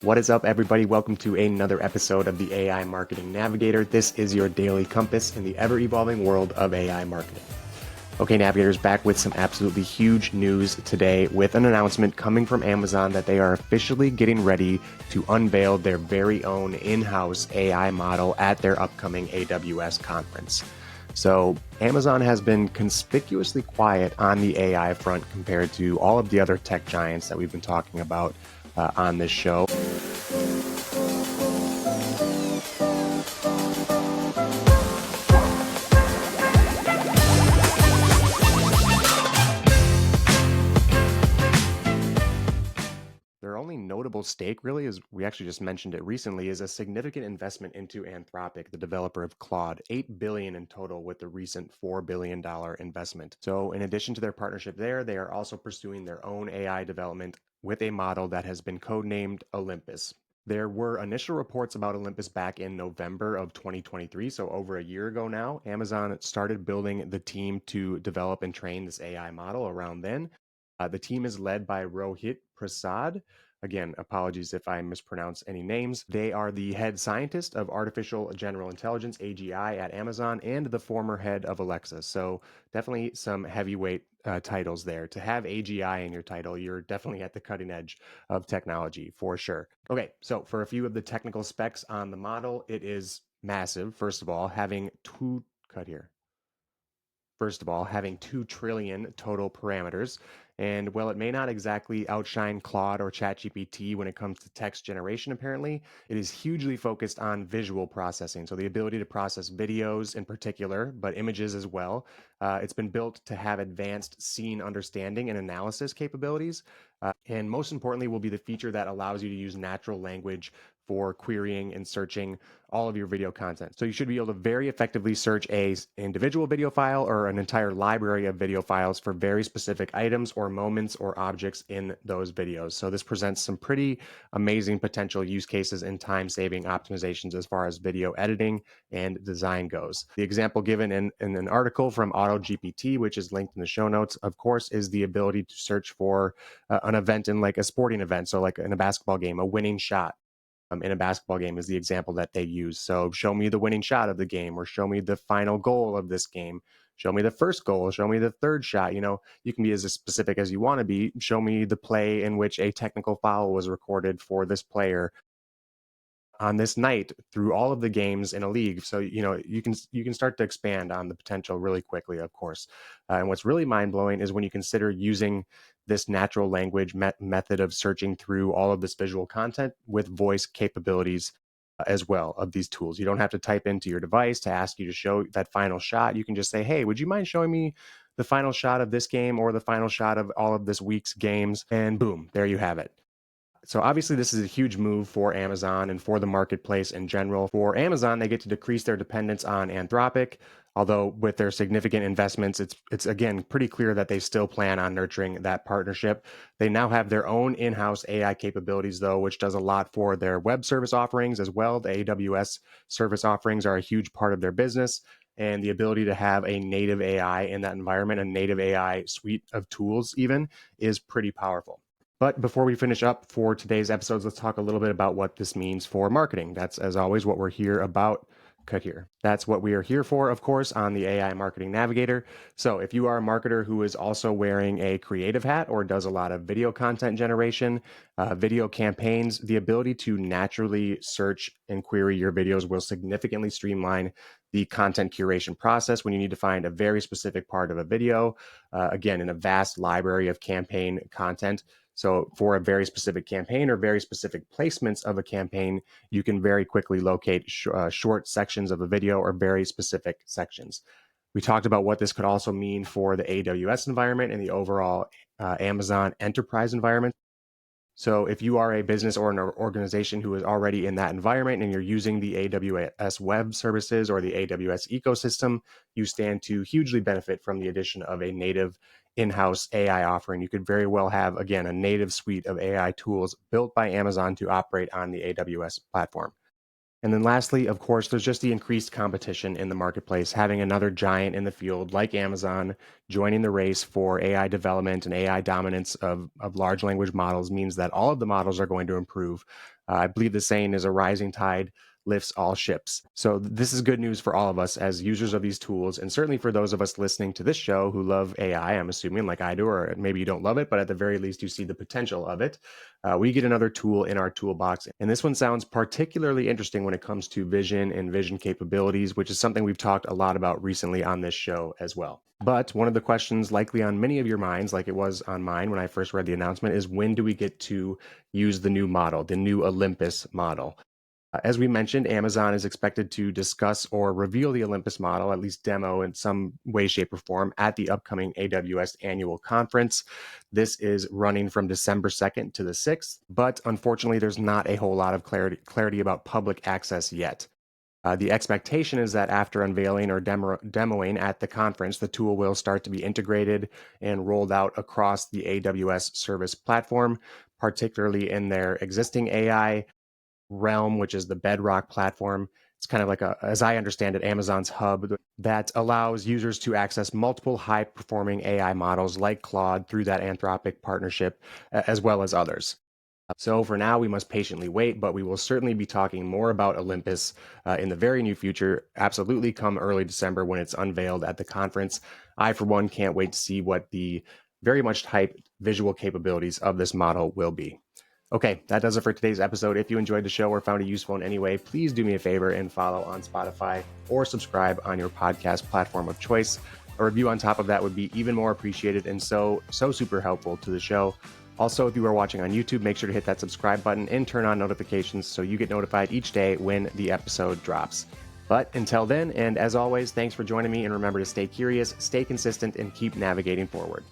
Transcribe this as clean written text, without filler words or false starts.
What is up, everybody? Welcome to another episode of the AI Marketing Navigator. This is your daily compass in the ever-evolving world of AI marketing. Okay, Navigators, back with some absolutely huge news today with an announcement coming from Amazon that they are officially getting ready to unveil their very own in-house AI model at their upcoming AWS conference. So Amazon has been conspicuously quiet on the AI front compared to all of the other tech giants that we've been talking about on this show. Their only notable stake, really, is we actually just mentioned it recently, is a significant investment into Anthropic, the developer of Claude, $8 billion in total with the recent $4 billion investment. So in addition to their partnership there, they are also pursuing their own AI development with a model that has been codenamed Olympus. There were initial reports about Olympus back in November of 2023, so over a year ago now. Amazon started building the team to develop and train this AI model around then. The team is led by Rohit Prasad. Again, apologies if I mispronounce any names. They are the head scientist of Artificial General Intelligence, AGI, at Amazon, and the former head of Alexa. So definitely some heavyweight titles there. To have AGI in your title, you're definitely at the cutting edge of technology for sure. Okay, so for a few of the technical specs on the model, it is massive. First of all, having 2 trillion total parameters. And while it may not exactly outshine Claude or ChatGPT when it comes to text generation, apparently, it is hugely focused on visual processing. So the ability to process videos in particular, but images as well. It's been built to have advanced scene understanding and analysis capabilities. And most importantly, will be the feature that allows you to use natural language for querying and searching all of your video content. So you should be able to very effectively search an individual video file or an entire library of video files for very specific items or moments or objects in those videos. So this presents some pretty amazing potential use cases and time-saving optimizations as far as video editing and design goes. The example given in an article from AutoGPT, which is linked in the show notes, of course, is the ability to search for an event in like a sporting event. So like in a basketball game, a winning shot. In a basketball game is the example that they use. So show me the winning shot of the game, or show me the final goal of this game. Show me the first goal. Show me the third shot. You know, you can be as specific as you want to be. Show me the play in which a technical foul was recorded for this player on this night through all of the games in a league. So you can start to expand on the potential really quickly, of course. And what's really mind blowing is when you consider using this natural language method of searching through all of this visual content with voice capabilities as well of these tools. You don't have to type into your device to ask you to show that final shot. You can just say, hey, would you mind showing me the final shot of this game or the final shot of all of this week's games? And boom, there you have it. So obviously this is a huge move for Amazon and for the marketplace in general. For Amazon, they get to decrease their dependence on Anthropic, although with their significant investments, it's again pretty clear that they still plan on nurturing that partnership. They now have their own in-house AI capabilities though, which does a lot for their web service offerings as well. The AWS service offerings are a huge part of their business. And the ability to have a native AI in that environment, a native AI suite of tools even, is pretty powerful. But before we finish up for today's episodes, let's talk a little bit about what this means for marketing. That's, as always, what we're here about. Cut here. That's what we are here for, of course, on the AI Marketing Navigator. So if you are a marketer who is also wearing a creative hat or does a lot of video content generation, video campaigns, the ability to naturally search and query your videos will significantly streamline the content curation process when you need to find a very specific part of a video, again, in a vast library of campaign content. So for a very specific campaign or very specific placements of a campaign, you can very quickly locate short sections of a video or very specific sections. We talked about what this could also mean for the AWS environment and the overall Amazon enterprise environment. So if you are a business or an organization who is already in that environment and you're using the AWS web services or the AWS ecosystem, you stand to hugely benefit from the addition of a native in-house AI offering. You could very well have, again, a native suite of AI tools built by Amazon to operate on the AWS platform. And then lastly, of course, there's just the increased competition in the marketplace. Having another giant in the field like Amazon joining the race for AI development and AI dominance of large language models means that all of the models are going to improve. I believe the saying is a rising tide lifts all ships. So this is good news for all of us as users of these tools, and certainly for those of us listening to this show who love AI, I'm assuming, like I do, or maybe you don't love it, but at the very least you see the potential of it. We get another tool in our toolbox, and this one sounds particularly interesting when it comes to vision and vision capabilities, which is something we've talked a lot about recently on this show as well. But one of the questions likely on many of your minds, like it was on mine when I first read the announcement, is when do we get to use the new model, the new Olympus model? As we mentioned, Amazon is expected to discuss or reveal the Olympus model, at least demo in some way, shape, or form, at the upcoming AWS annual conference. This is running from December 2nd to the 6th, but unfortunately, there's not a whole lot of clarity about public access yet. The expectation is that after unveiling or demoing at the conference, the tool will start to be integrated and rolled out across the AWS service platform, particularly in their existing AI realm, which is the Bedrock platform. It's kind of like as I understand it, Amazon's hub that allows users to access multiple high performing AI models like Claude through that Anthropic partnership, as well as others. So for now, we must patiently wait, but we will certainly be talking more about Olympus in the very near future, absolutely come early December when it's unveiled at the conference. I, for one, can't wait to see what the very much hyped visual capabilities of this model will be. Okay, that does it for today's episode. If you enjoyed the show or found it useful in any way, please do me a favor and follow on Spotify or subscribe on your podcast platform of choice. A review on top of that would be even more appreciated and so super helpful to the show. Also, if you are watching on YouTube, make sure to hit that subscribe button and turn on notifications so you get notified each day when the episode drops. But until then, and as always, thanks for joining me, and remember to stay curious, stay consistent, and keep navigating forward.